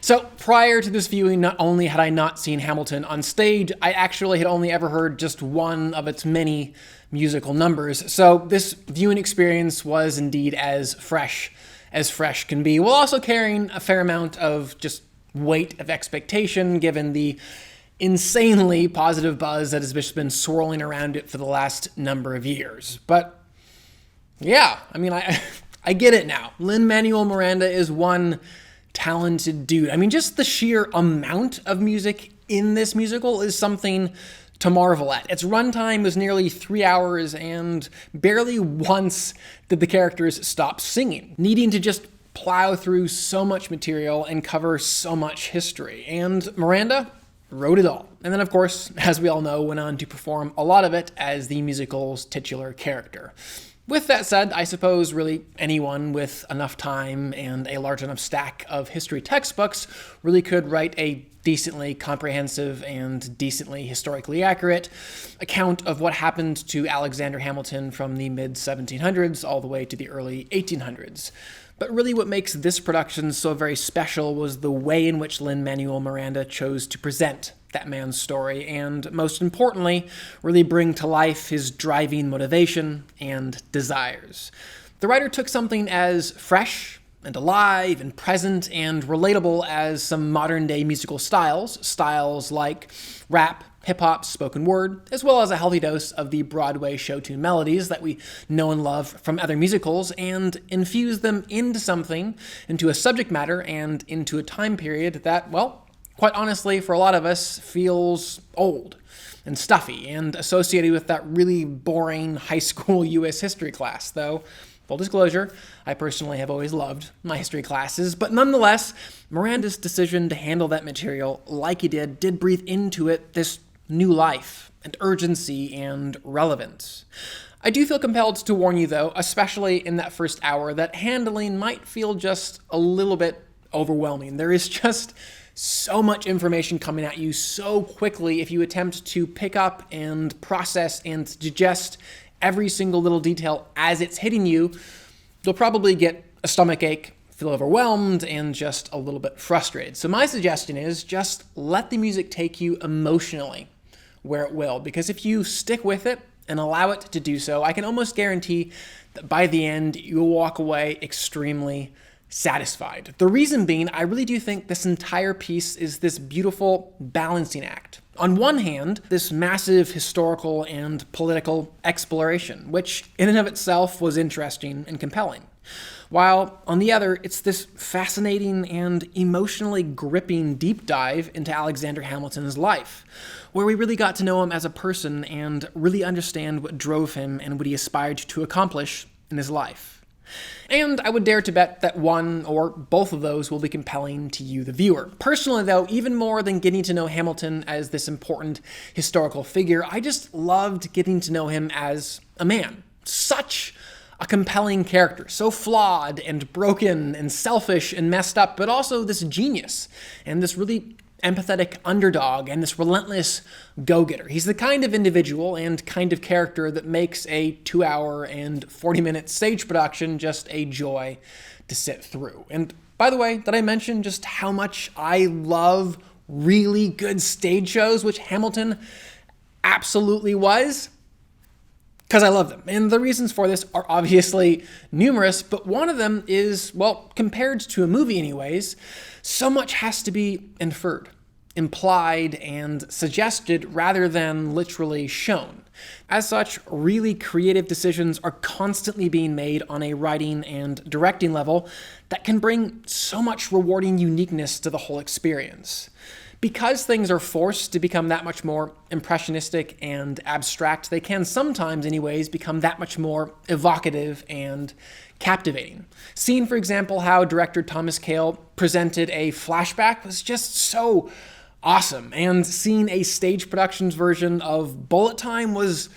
So prior to this viewing, not only had I not seen Hamilton on stage, I actually had only ever heard just one of its many musical numbers. So this viewing experience was indeed as fresh can be, while also carrying a fair amount of just weight of expectation given the insanely positive buzz that has just been swirling around it for the last number of years. But yeah, I mean, I get it now. Lin-Manuel Miranda is one talented dude. I mean, just the sheer amount of music in this musical is something to marvel at. Its runtime was nearly 3 hours, and barely once did the characters stop singing, needing to just plow through so much material and cover so much history. And Miranda wrote it all. And then, of course, as we all know, went on to perform a lot of it as the musical's titular character. With that said, I suppose really anyone with enough time and a large enough stack of history textbooks really could write a decently comprehensive and decently historically accurate account of what happened to Alexander Hamilton from the mid-1700s all the way to the early 1800s. But really what makes this production so very special was the way in which Lin-Manuel Miranda chose to present that man's story, and most importantly, really bring to life his driving motivation and desires. The writer took something as fresh and alive and present and relatable as some modern-day musical styles like rap, hip-hop, spoken word, as well as a healthy dose of the Broadway show tune melodies that we know and love from other musicals, and infuse them into a subject matter and into a time period that, well, quite honestly, for a lot of us, feels old and stuffy and associated with that really boring high school U.S. history class, though, full disclosure, I personally have always loved my history classes, but nonetheless, Miranda's decision to handle that material like he did breathe into it this new life and urgency and relevance. I do feel compelled to warn you, though, especially in that first hour, that handling might feel just a little bit overwhelming. There is just so much information coming at you so quickly if you attempt to pick up and process and digest every single little detail as it's hitting you. You'll probably get a stomachache, feel overwhelmed, and just a little bit frustrated. So my suggestion is just let the music take you emotionally where it will, because if you stick with it and allow it to do so, I can almost guarantee that by the end, you'll walk away extremely satisfied. The reason being, I really do think this entire piece is this beautiful balancing act. On one hand, this massive historical and political exploration, which in and of itself was interesting and compelling. While on the other, it's this fascinating and emotionally gripping deep dive into Alexander Hamilton's life, where we really got to know him as a person and really understand what drove him and what he aspired to accomplish in his life. And I would dare to bet that one or both of those will be compelling to you, the viewer. Personally, though, even more than getting to know Hamilton as this important historical figure, I just loved getting to know him as a man. Such a compelling character, so flawed and broken and selfish and messed up, but also this genius and this really empathetic underdog and this relentless go-getter. He's the kind of individual and kind of character that makes a 2-hour and 40-minute stage production just a joy to sit through. And by the way, did I mention just how much I love really good stage shows, which Hamilton absolutely was? Because I love them. And the reasons for this are obviously numerous, but one of them is, well, compared to a movie anyways, so much has to be inferred, implied, and suggested rather than literally shown. As such, really creative decisions are constantly being made on a writing and directing level that can bring so much rewarding uniqueness to the whole experience. Because things are forced to become that much more impressionistic and abstract, they can sometimes, anyways, become that much more evocative and captivating. Seeing, for example, how director Thomas Kail presented a flashback was just so awesome, and seeing a stage productions version of Bullet Time was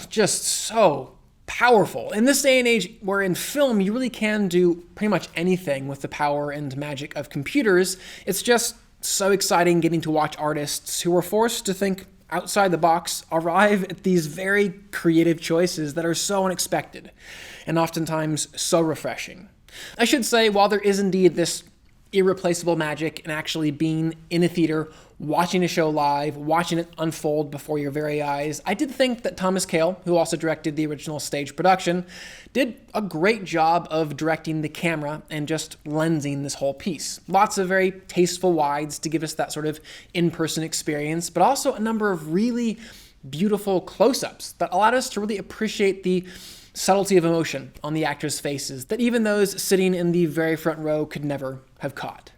just so powerful. In this day and age, where in film you really can do pretty much anything with the power and magic of computers, it's just so exciting getting to watch artists who are forced to think outside the box arrive at these very creative choices that are so unexpected and oftentimes so refreshing. I should say, while there is indeed this irreplaceable magic in actually being in a theater, watching a show live, watching it unfold before your very eyes. I did think that Thomas Kail, who also directed the original stage production, did a great job of directing the camera and just lensing this whole piece. Lots of very tasteful wides to give us that sort of in-person experience, but also a number of really beautiful close-ups that allowed us to really appreciate the subtlety of emotion on the actors' faces that even those sitting in the very front row could never have caught.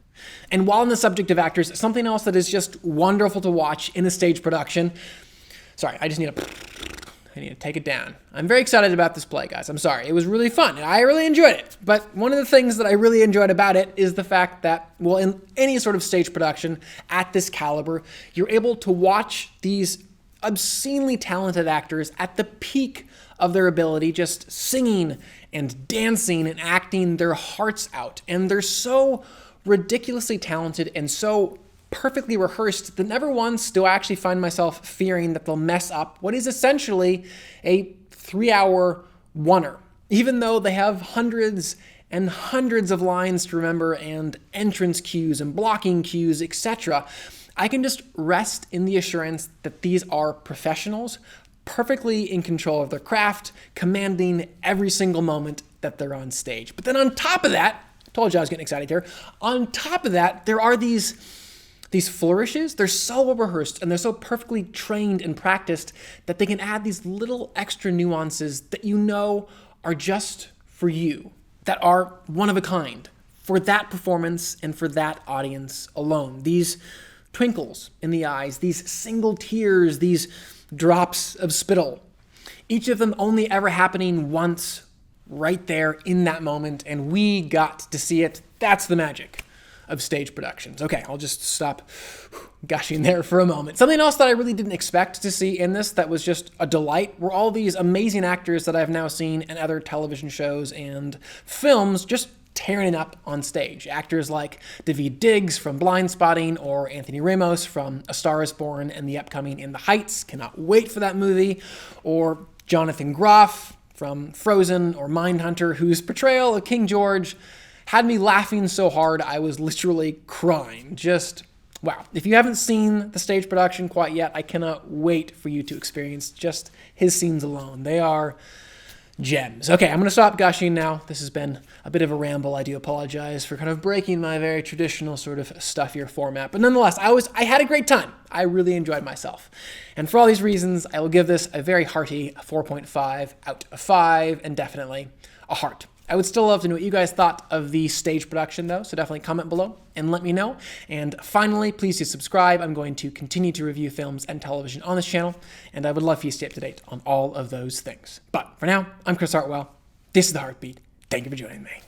And while on the subject of actors, something else that is just wonderful to watch in a stage production. Sorry, I need to take it down. I'm very excited about this play, guys. I'm sorry. It was really fun, and I really enjoyed it. But one of the things that I really enjoyed about it is the fact that, well, in any sort of stage production at this caliber, you're able to watch these obscenely talented actors at the peak of their ability, just singing and dancing and acting their hearts out. And they're so ridiculously talented and so perfectly rehearsed that never once do I actually find myself fearing that they'll mess up what is essentially a 3-hour oneer, even though they have hundreds and hundreds of lines to remember and entrance cues and blocking cues, etc. I can just rest in the assurance that these are professionals, perfectly in control of their craft, commanding every single moment that they're on stage. But then on top of that, I told you I was getting excited here, on top of that, there are these flourishes. They're so well rehearsed and they're so perfectly trained and practiced that they can add these little extra nuances that you know are just for you, that are one of a kind for that performance and for that audience alone. These twinkles in the eyes, these single tears, these drops of spittle, each of them only ever happening once right there in that moment, and we got to see it. That's the magic of stage productions. Okay, I'll just stop gushing there for a moment. Something else that I really didn't expect to see in this that was just a delight were all these amazing actors that I've now seen in other television shows and films just tearing it up on stage. Actors like Daveed Diggs from Blindspotting or Anthony Ramos from A Star is Born and the upcoming In the Heights. Cannot wait for that movie. Or Jonathan Groff from Frozen or Mindhunter, whose portrayal of King George had me laughing so hard I was literally crying. Just wow. If you haven't seen the stage production quite yet, I cannot wait for you to experience just his scenes alone. They are gems. Okay, I'm going to stop gushing now. This has been a bit of a ramble. I do apologize for kind of breaking my very traditional sort of stuffier format. But nonetheless, I had a great time. I really enjoyed myself. And for all these reasons, I will give this a very hearty 4.5 out of 5 and definitely a heart. I would still love to know what you guys thought of the stage production, though, so definitely comment below and let me know. And finally, please do subscribe. I'm going to continue to review films and television on this channel, and I would love for you to stay up to date on all of those things. But for now, I'm Chris Hartwell. This is The Heartbeat. Thank you for joining me.